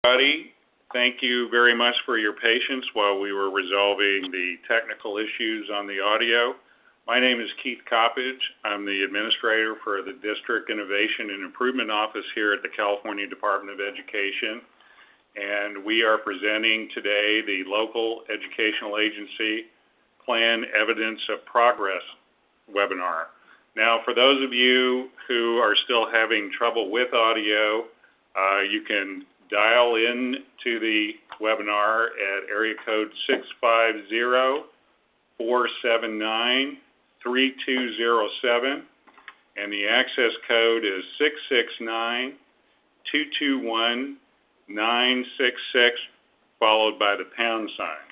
Everybody, thank you very much for your patience while we were resolving the technical issues on the audio. My name is Keith Coppage. I'm the administrator for the District Innovation and Improvement Office here at the California Department of Education. And we are presenting today the local educational agency Plan Evidence of Progress webinar. Now, for those of you who are still having trouble with audio, you can dial in to the webinar at area code 650-479-3207, and the access code is 669-221-966, followed by the pound sign.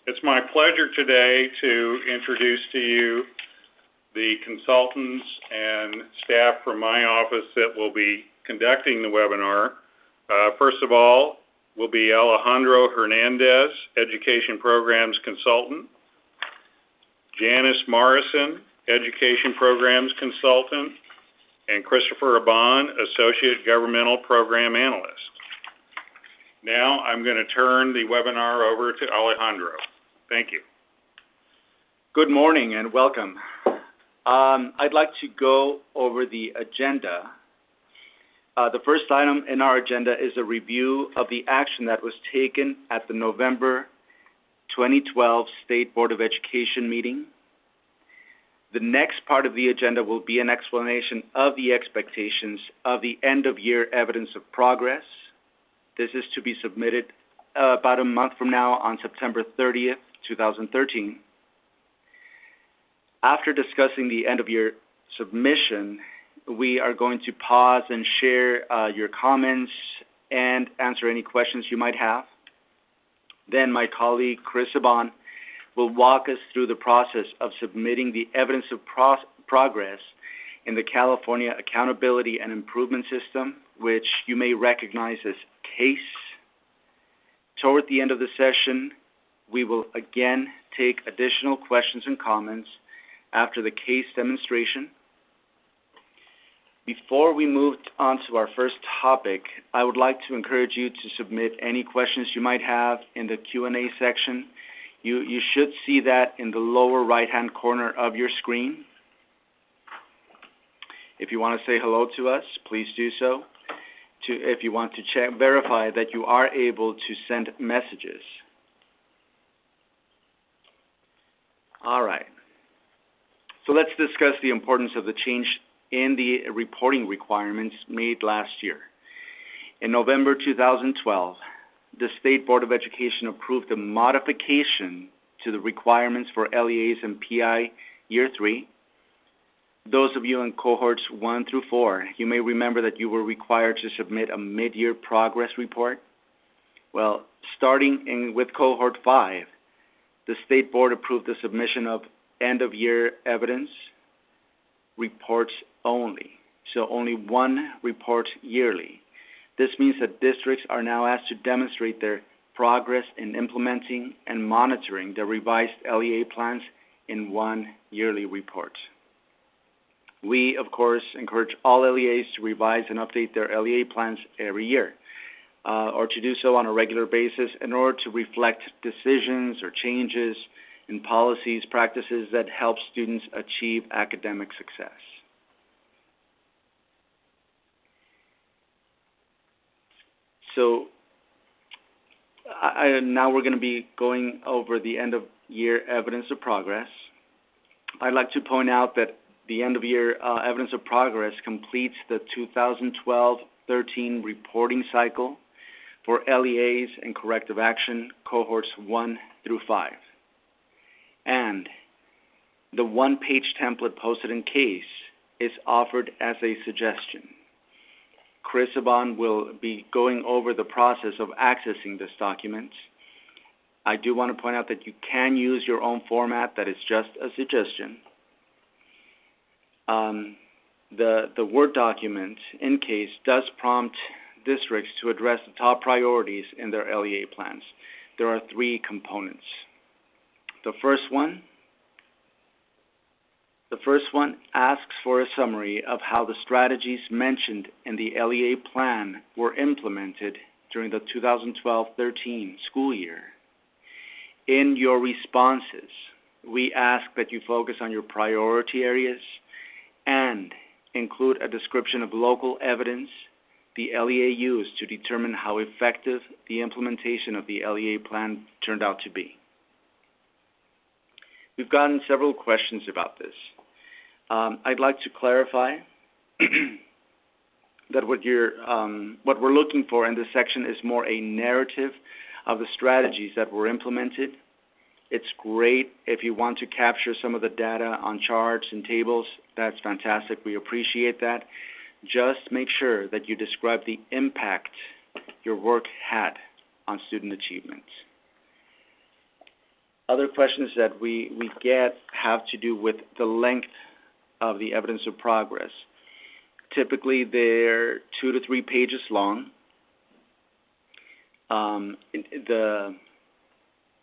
It's my pleasure today to introduce to you the consultants and staff from my office that will be conducting the webinar. First of all, will be Alejandro Hernandez, Education Programs Consultant, Janice Morrison, Education Programs Consultant, and Christopher Abon, Associate Governmental Program Analyst. Now I'm going to turn the webinar over to Alejandro. Thank you. Good morning and welcome. I'd like to go over the agenda. The first item in our agenda is a review of the action that was taken at the November 2012 State Board of Education meeting. The next part of the agenda will be an explanation of the expectations of the end-of-year evidence of progress. This is to be submitted about a month from now on September 30th, 2013. After discussing the end-of-year submission, we are going to pause and share your comments and answer any questions you might have. Then my colleague, Chris Abon, will walk us through the process of submitting the evidence of progress in the California Accountability and Improvement System, which you may recognize as CASE. Toward the end of the session, we will again take additional questions and comments after the CASE demonstration. Before we move on to our first topic, I would like to encourage you to submit any questions you might have in the Q&A section. You should see that in the lower right-hand corner of your screen. If you want to say hello to us, please do so. If you want to verify that you are able to send messages. All right. So let's discuss the importance of the change in the reporting requirements made last year. In November 2012, the State Board of Education approved a modification to the requirements for LEAs and PI Year 3. Those of you in cohorts 1 through 4, you may remember that you were required to submit a mid-year progress report. Well, starting with cohort 5, the State Board approved the submission of end-of-year evidence reports only, so only one report yearly. This means that districts are now asked to demonstrate their progress in implementing and monitoring the revised LEA plans in one yearly report. We, of course, encourage all LEAs to revise and update their LEA plans every year, or to do so on a regular basis in order to reflect decisions or changes in policies, practices that help students achieve academic success. So now we're going to be going over the end-of-year evidence of progress. I'd like to point out that the end-of-year evidence of progress completes the 2012-13 reporting cycle for LEAs and corrective action cohorts 1 through 5. And the one-page template posted in CASE is offered as a suggestion. Chris Abon will be going over the process of accessing this document. I do want to point out that you can use your own format. That is just a suggestion. The Word document in CASE does prompt districts to address the top priorities in their LEA plans. There are 3 components. The first one asks for a summary of how the strategies mentioned in the LEA plan were implemented during the 2012-13 school year. In your responses, we ask that you focus on your priority areas and include a description of local evidence the LEA used to determine how effective the implementation of the LEA plan turned out to be. We've gotten several questions about this. I'd like to clarify that what we're looking for in this section is more a narrative of the strategies that were implemented. It's great if you want to capture some of the data on charts and tables. That's fantastic. We appreciate that. Just make sure that you describe the impact your work had on student achievement. Other questions that we get have to do with the length of the evidence of progress. Typically, they're 2 to 3 pages long.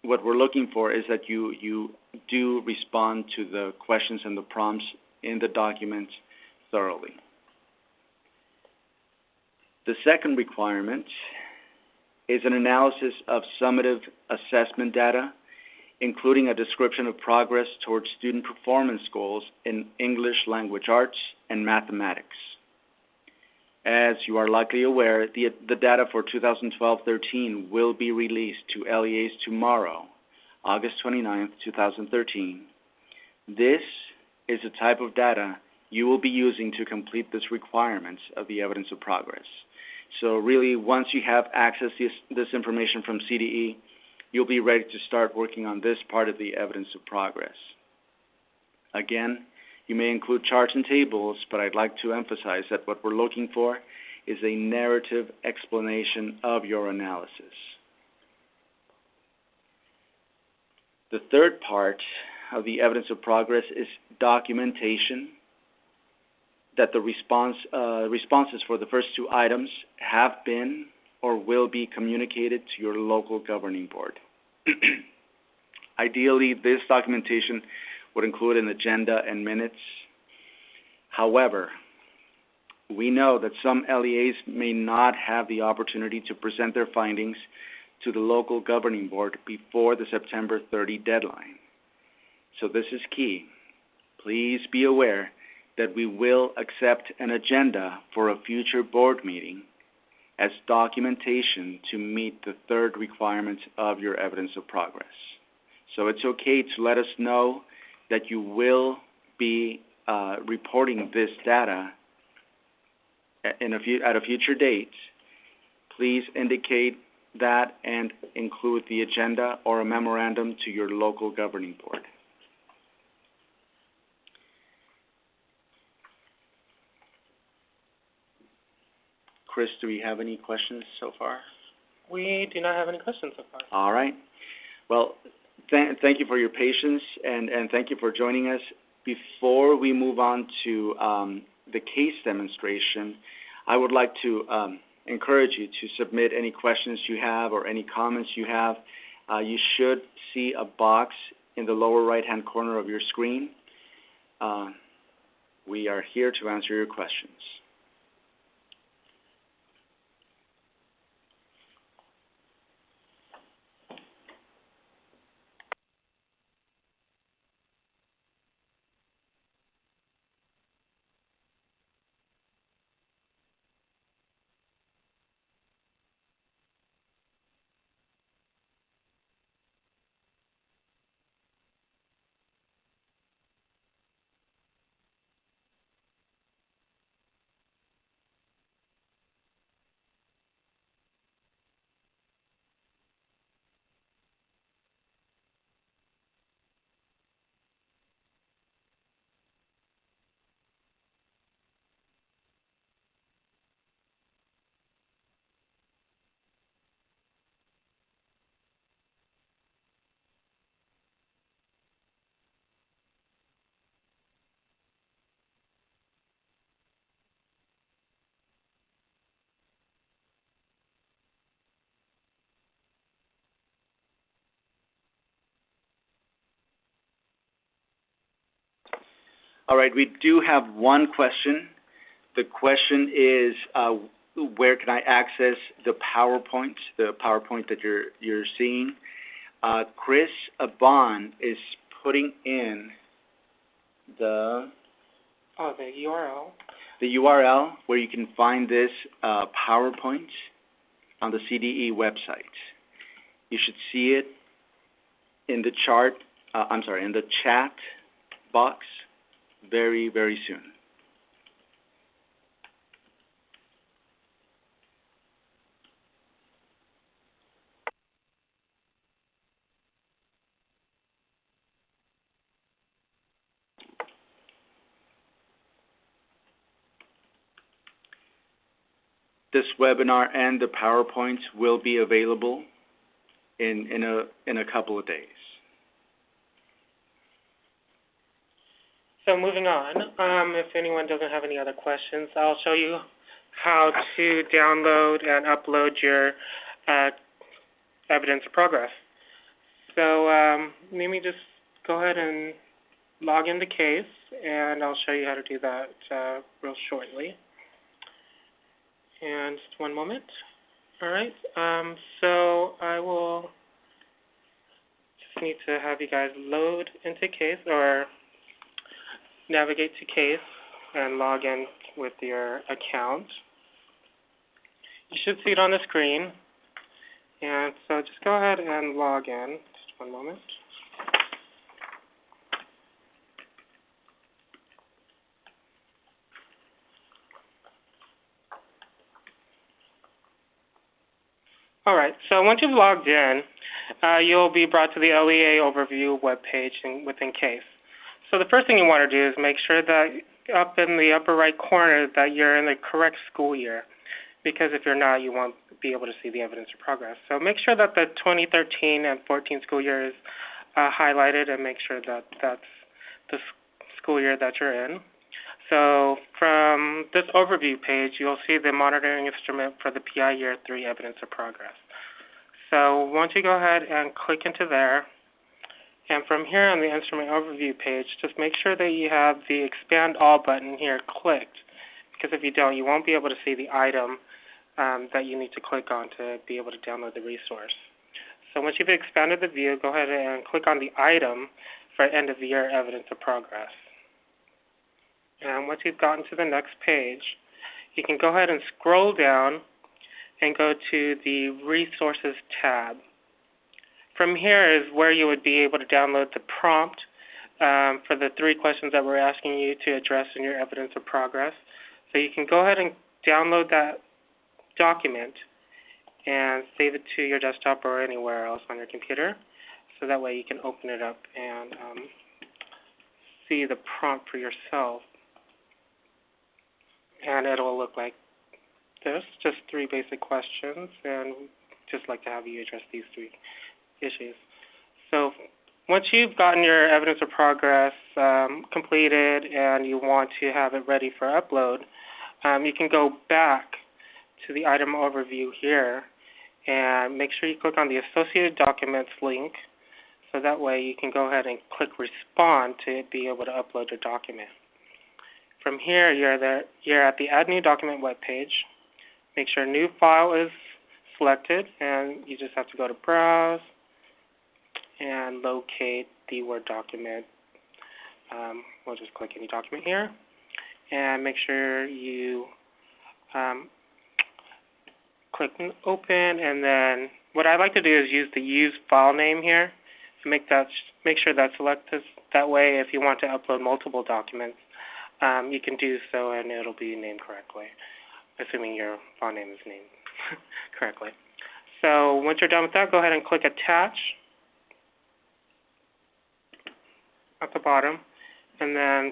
What we're looking for is that you do respond to the questions and the prompts in the document thoroughly. The second requirement is an analysis of summative assessment data, including a description of progress towards student performance goals in English language arts and mathematics. As you are likely aware, the data for 2012-13 will be released to LEAs tomorrow, August 29th, 2013. This is the type of data you will be using to complete this requirements of the evidence of progress. So really, once you have access to this information from CDE, you'll be ready to start working on this part of the evidence of progress. Again, you may include charts and tables, but I'd like to emphasize that what we're looking for is a narrative explanation of your analysis. The third part of the evidence of progress is documentation, that the responses for the first 2 items have been or will be communicated to your local governing board. Ideally, this documentation would include an agenda and minutes. However, we know that some LEAs may not have the opportunity to present their findings to the local governing board before the September 30 deadline. So this is key. Please be aware that we will accept an agenda for a future board meeting as documentation to meet the third requirement of your evidence of progress. So it's okay to let us know that you will be reporting this data at a future date. Please indicate that and include the agenda or a memorandum to your local governing board. Chris, do we have any questions so far? We do not have any questions so far. All right. Well, thank you for your patience and thank you for joining us. Before we move on to the case demonstration, I would like to encourage you to submit any questions you have or any comments you have. You should see a box in the lower right-hand corner of your screen. We are here to answer your questions. All right, we do have one question. The question is, where can I access the PowerPoint that you're seeing. Chris Abon is putting in the URL. The URL where you can find this PowerPoint on the CDE website. You should see it in the in the chat box very, very soon. This webinar and the PowerPoints will be available in a couple of days. So moving on, if anyone doesn't have any other questions, I'll show you how to download and upload your evidence of progress. So let me just go ahead and log into CASE, and I'll show you how to do that real shortly. And just one moment. All right, so I will just need to have you guys load into CASE or navigate to CASE and log in with your account. You should see it on the screen. And so just go ahead and log in. Just one moment. All right, so once you've logged in, you'll be brought to the LEA overview webpage within CASE. So the first thing you want to do is make sure that up in the upper right corner that you're in the correct school year, because if you're not, you won't be able to see the evidence of progress. So make sure that the 2013 and 14 school year is highlighted, and make sure that that's the school year that you're in. So from this overview page, you'll see the monitoring instrument for the PI Year 3 evidence of progress. So once you go ahead and click into there, and from here on the instrument overview page, just make sure that you have the expand all button here clicked, because if you don't, you won't be able to see the item that you need to click on to be able to download the resource. So once you've expanded the view, go ahead and click on the item for end of year evidence of progress. And once you've gotten to the next page, you can go ahead and scroll down and go to the Resources tab. From here is where you would be able to download the prompt for the 3 questions that we're asking you to address in your evidence of progress. So you can go ahead and download that document and save it to your desktop or anywhere else on your computer. So that way you can open it up and see the prompt for yourself. And it'll look like this, just 3 basic questions, and just like to have you address these 3 issues. So once you've gotten your evidence of progress completed and you want to have it ready for upload, you can go back to the item overview here and make sure you click on the Associated Documents link, so that way you can go ahead and click Respond to be able to upload your document. From here, you're at the Add New Document webpage. Make sure New File is selected, and you just have to go to Browse and locate the Word document. We'll just click any document here, and make sure you click Open. And then what I like to do is use the Use File Name here to make sure that's selected. That way, if you want to upload multiple documents, you can do so, and it'll be named correctly, assuming your file name is named correctly. So once you're done with that, go ahead and click Attach at the bottom, and then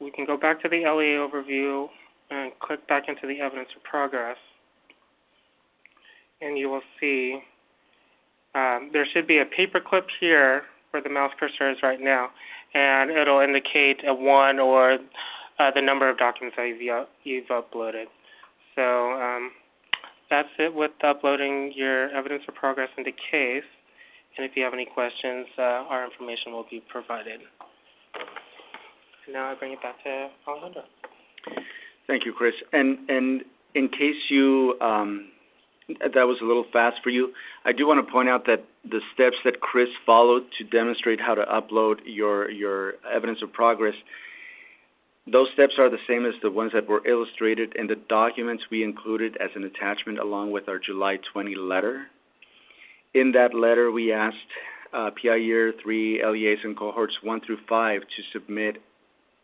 we can go back to the LEA overview and click back into the evidence of progress, and you will see there should be a paperclip here where the mouse cursor is right now, and it'll indicate a 1 or the number of documents that you've uploaded. So that's it with uploading your evidence of progress into CASE. And if you have any questions, our information will be provided. And now I bring it back to Alejandro. Thank you, Chris. And in case you that was a little fast for you, I do want to point out that the steps that Chris followed to demonstrate how to upload your evidence of progress, those steps are the same as the ones that were illustrated in the documents we included as an attachment along with our July 20 letter. In that letter, we asked PI Year 3 LEAs and cohorts 1 through 5 to submit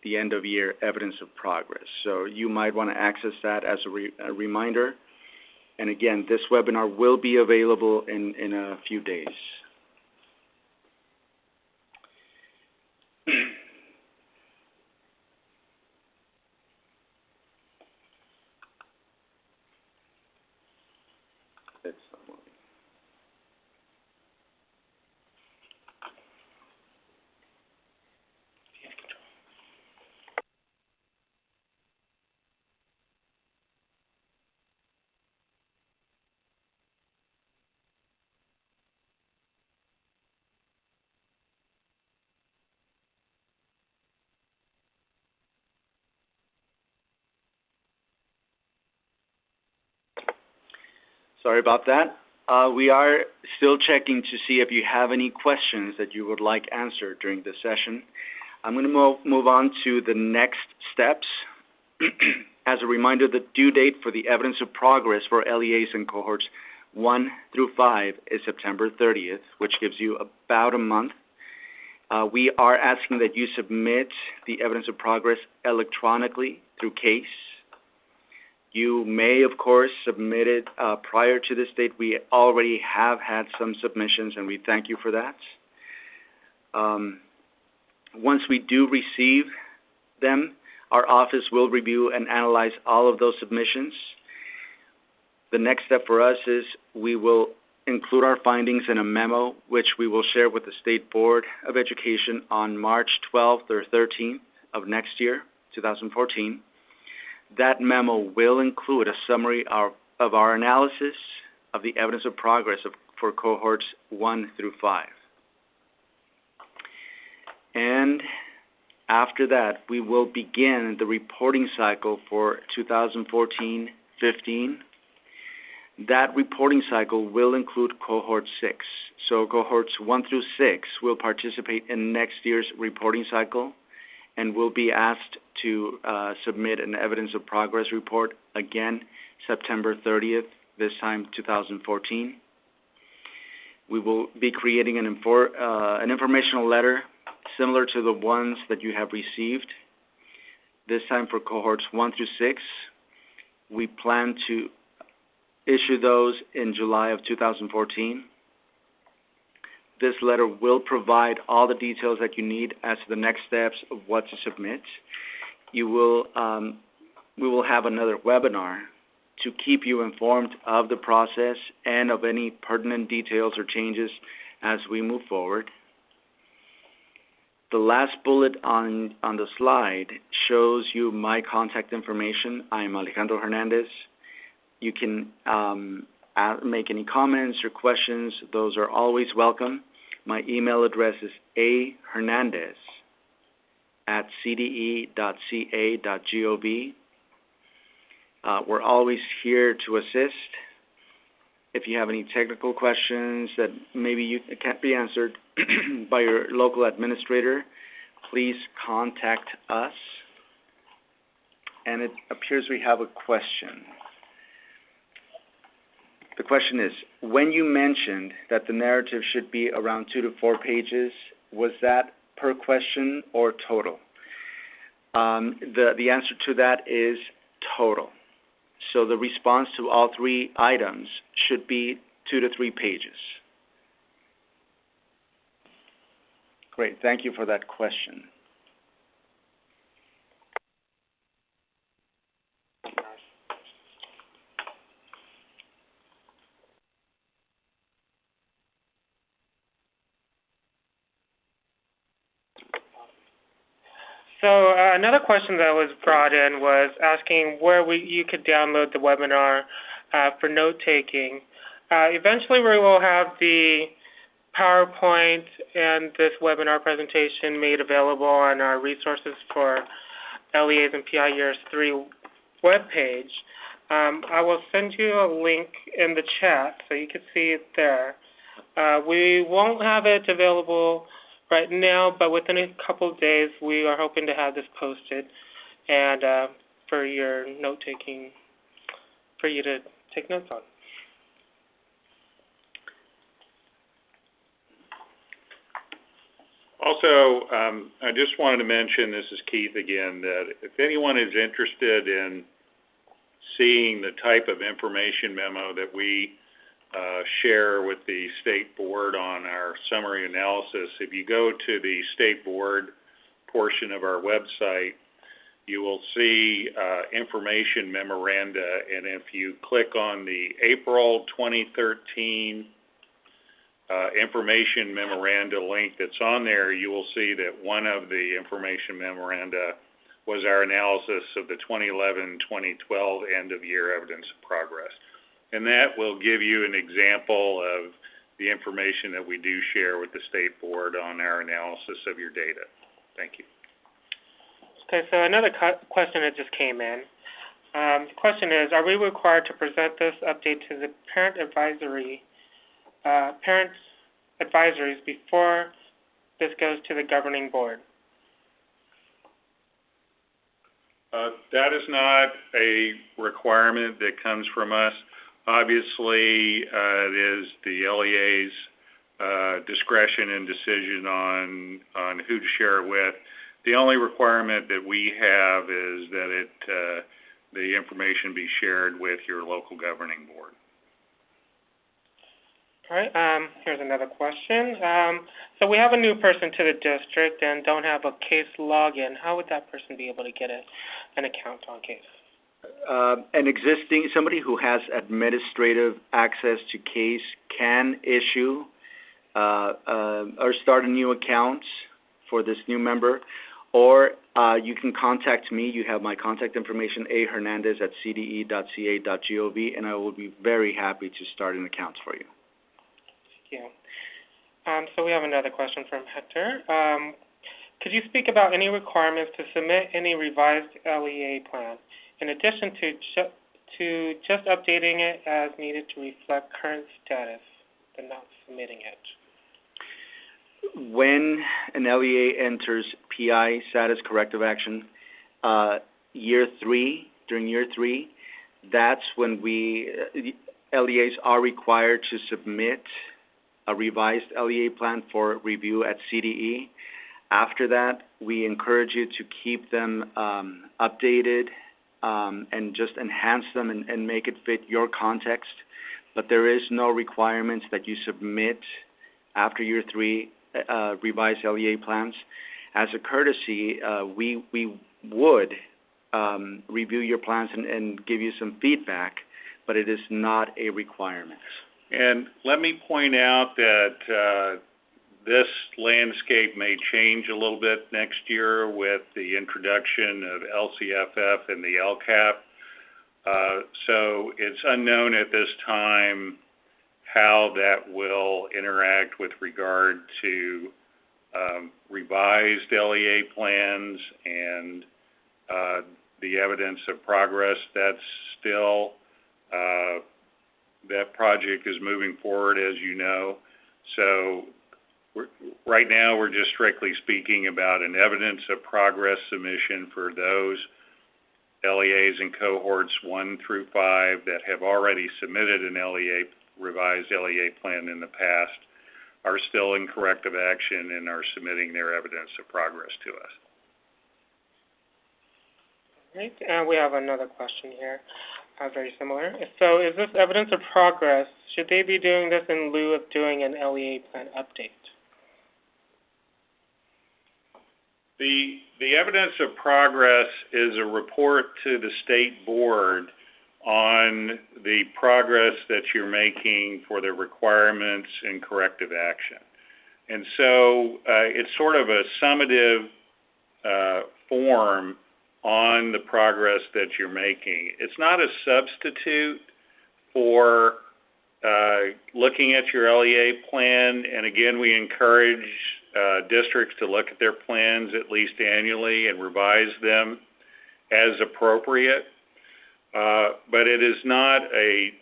the end-of-year evidence of progress. So you might want to access that as a reminder. And again, this webinar will be available in a few days. Sorry about that. We are still checking to see if you have any questions that you would like answered during this session. I'm going to move on to the next steps. As a reminder, the due date for the evidence of progress for LEAs and cohorts 1 through 5 is September 30th, which gives you about a month. We are asking that you submit the evidence of progress electronically through CASE. You may, of course, submit it prior to this date. We already have had some submissions, and we thank you for that. Once we do receive them, our office will review and analyze all of those submissions. The next step for us is we will include our findings in a memo, which we will share with the State Board of Education on March 12th or 13th of next year, 2014. That memo will include a summary of our analysis of the evidence of progress for cohorts 1 through 5. And after that, we will begin the reporting cycle for 2014-15. That reporting cycle will include cohort 6. So cohorts 1 through 6 will participate in next year's reporting cycle and will be asked to submit an evidence of progress report again September 30th, this time 2014. We will be creating an informational letter similar to the ones that you have received. This time for cohorts 1 through 6. We plan to issue those in July of 2014. This letter will provide all the details that you need as to the next steps of what to submit. We will have another webinar to keep you informed of the process and of any pertinent details or changes as we move forward. The last bullet on the slide shows you my contact information. I'm Alejandro Hernandez. You can make any comments or questions. Those are always welcome. My email address is ahernandez@cde.ca.gov. We're always here to assist. If you have any technical questions that maybe can't be answered by your local administrator, please contact us. And it appears we have a question. The question is, when you mentioned that the narrative should be around 2 to 4 pages, was that per question or total? The answer to that is total. So the response to all 3 items should be 2 to 3 pages. Great, thank you for that question. So another question that was brought in was asking where you could download the webinar for note-taking. Eventually we will have the PowerPoint and this webinar presentation made available on our resources for LEAs and PI Years 3 webpage. I will send you a link in the chat so you can see it there. We won't have it available right now, but within a couple of days, we are hoping to have this posted and for your note-taking, for you to take notes on. Also, I just wanted to mention, this is Keith again, that if anyone is interested in seeing the type of information memo that we share with the State Board on our summary analysis, if you go to the State Board portion of our website, you will see information memoranda, and if you click on the April 2013 information memoranda link that's on there, you will see that one of the information memoranda was our analysis of the 2011-2012 end-of-year evidence of progress. And that will give you an example of the information that we do share with the State Board on our analysis of your data. Thank you. Okay, so another question that just came in. The question is, are we required to present this update to the parent advisories before this goes to the governing board? That is not a requirement that comes from us. Obviously, it is the LEA's discretion and decision on who to share it with. The only requirement that we have is that the information be shared with your local governing board. All right, here's another question. So we have a new person to the district and don't have a case login. How would that person be able to get an account on case? Somebody who has administrative access to case can issue or start a new account for this new member, or you can contact me. You have my contact information, ahernandez@cde.ca.gov, and I will be very happy to start an account for you. Thank you. So we have another question from Hector. Could you speak about any requirements to submit any revised LEA plan, in addition to just updating it as needed to reflect current status, but not submitting it? When an LEA enters PI, status corrective action, during year 3, that's when LEAs are required to submit a revised LEA plan for review at CDE. After that, we encourage you to keep them updated and just enhance them and make it fit your context. But there is no requirements that you submit after year 3 revised LEA plans. As a courtesy, we would review your plans and give you some feedback, but it is not a requirement. And let me point out that this landscape may change a little bit next year with the introduction of LCFF and the LCAP. So it's unknown at this time how that will interact with regard to revised LEA plans and the evidence of progress. That's still, that project is moving forward, as you know. So right now we're just strictly speaking about an evidence of progress submission for those LEAs in cohorts 1 through 5 that have already submitted an revised LEA plan in the past, are still in corrective action and are submitting their evidence of progress to us. Right, and we have another question here, very similar. So is this evidence of progress, should they be doing this in lieu of doing an LEA plan update? The evidence of progress is a report to the State Board on the progress that you're making for the requirements in corrective action. And so it's sort of a summative form on the progress that you're making. It's not a substitute for looking at your LEA plan, and again, we encourage districts to look at their plans at least annually and revise them as appropriate. but it is not a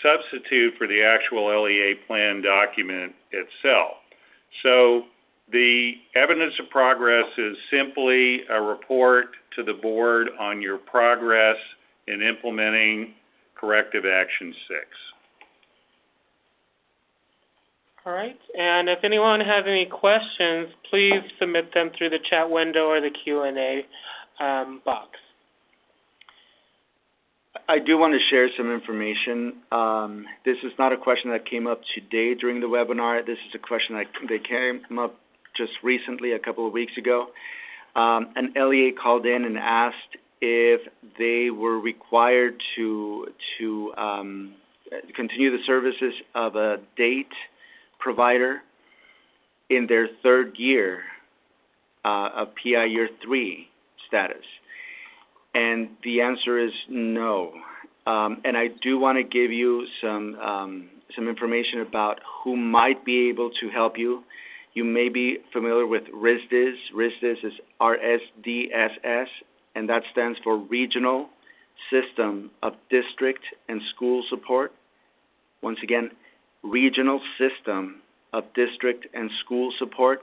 substitute for the actual LEA plan document itself. So the evidence of progress is simply a report to the board on your progress in implementing corrective action 6. All right, and if anyone has any questions, please submit them through the chat window or the Q&A box. I do want to share some information. This is not a question that came up today during the webinar. This is a question that came up just recently, a couple of weeks ago. An LEA called in and asked if they were required to continue the services of a date provider in their third year of PI Year 3 status. And the answer is no. And I do want to give you some information about who might be able to help you. You may be familiar with RSDSS. RSDSS is RSDSS, and that stands for Regional System of District and School Support. Once again, Regional System of District and School Support,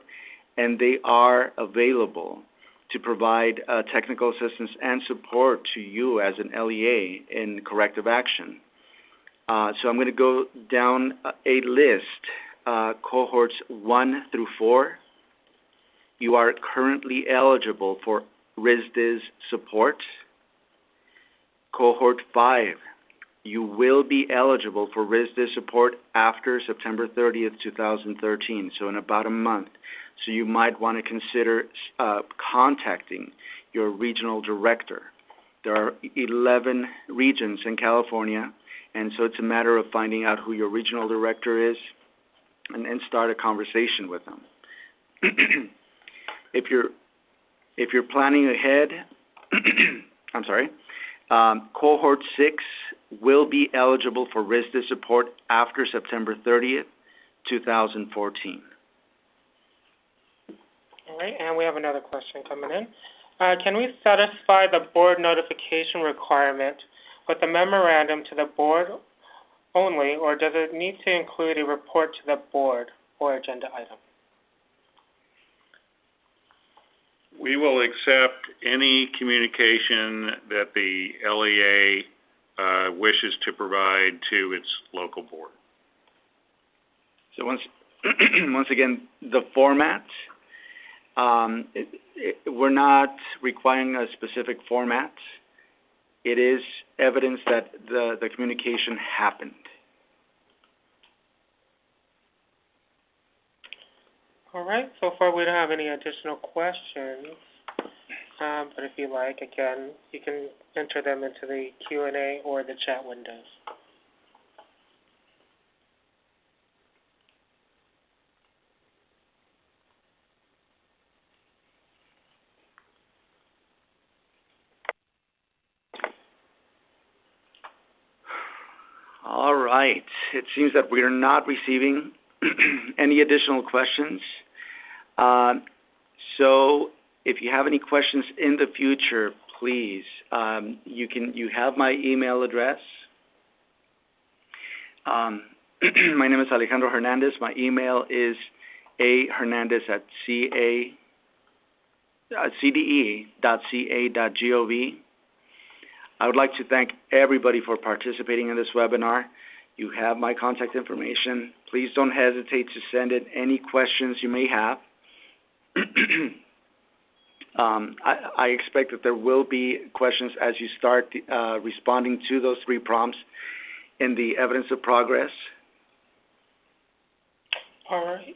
and they are available to provide technical assistance and support to you as an LEA in corrective action. So I'm going to go down a list, cohorts 1 through 4. You are currently eligible for RSDSS support. Cohort 5, you will be eligible for RSDSS support after September 30th, 2013, so in about a month. So you might want to consider contacting your regional director. There are 11 regions in California, and so it's a matter of finding out who your regional director is and start a conversation with them. If you're planning ahead, I'm sorry, cohort 6 will be eligible for RSDSS support after September 30th, 2014. All right, and we have another question coming in. Can we satisfy the board notification requirement with a memorandum to the board only, or does it need to include a report to the board or agenda item? We will accept any communication that the LEA wishes to provide to its local board. So once again, the format, we're not requiring a specific format. It is evidence that the communication happened. All right, so far we don't have any additional questions, but if you like, again, you can enter them into the Q&A or the chat windows. All right, it seems that we are not receiving any additional questions. So if you have any questions in the future, please, you have my email address. My name is Alejandro Hernandez. My email is ahernandez@cde.ca.gov. I would like to thank everybody for participating in this webinar. You have my contact information. Please don't hesitate to send in any questions you may have. I expect that there will be questions as you start responding to those 3 prompts in the evidence of progress. All right.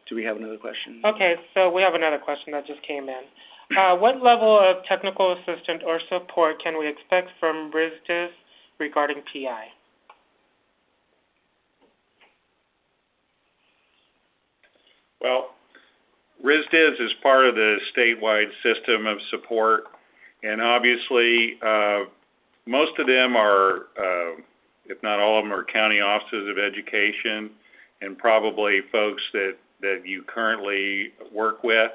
Do we have another question? Okay, so we have another question that just came in. What level of technical assistance or support can we expect from RSDSS regarding PI? Well, RSDSS is part of the statewide system of support, and obviously most of them are, if not all of them, are county offices of education and probably folks that you currently work with.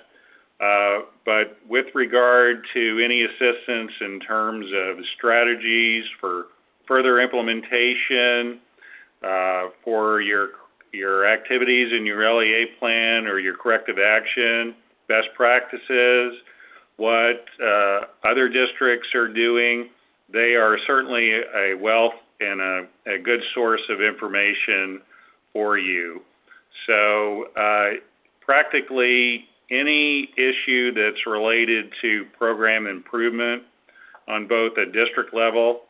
But with regard to any assistance in terms of strategies for further implementation, for your activities in your LEA plan or your corrective action, best practices, what other districts are doing, they are certainly a wealth and a good source of information for you. So practically any issue that's related to program improvement on both a district level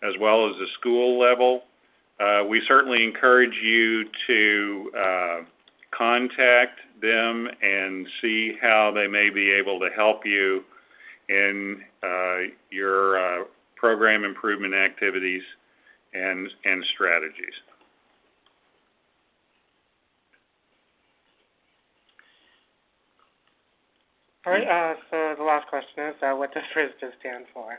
as well as a school level, we certainly encourage you to contact them and see how they may be able to help you in your program improvement activities and strategies. All right, so the last question is, what does RISD stand for?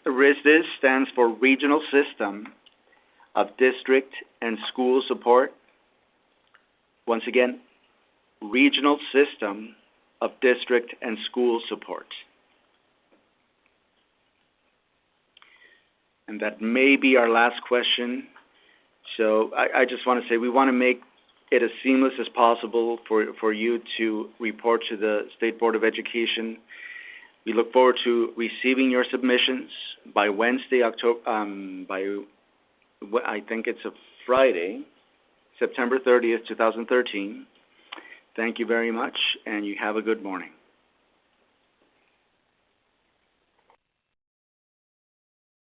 RISD stands for Regional System of District and School Support. Once again, Regional System of District and School Support. And that may be our last question. So I just want to say we want to make it as seamless as possible for you to report to the State Board of Education. We look forward to receiving your submissions by Wednesday, I think it's a Friday, September 30th, 2013. Thank you very much, and you have a good morning.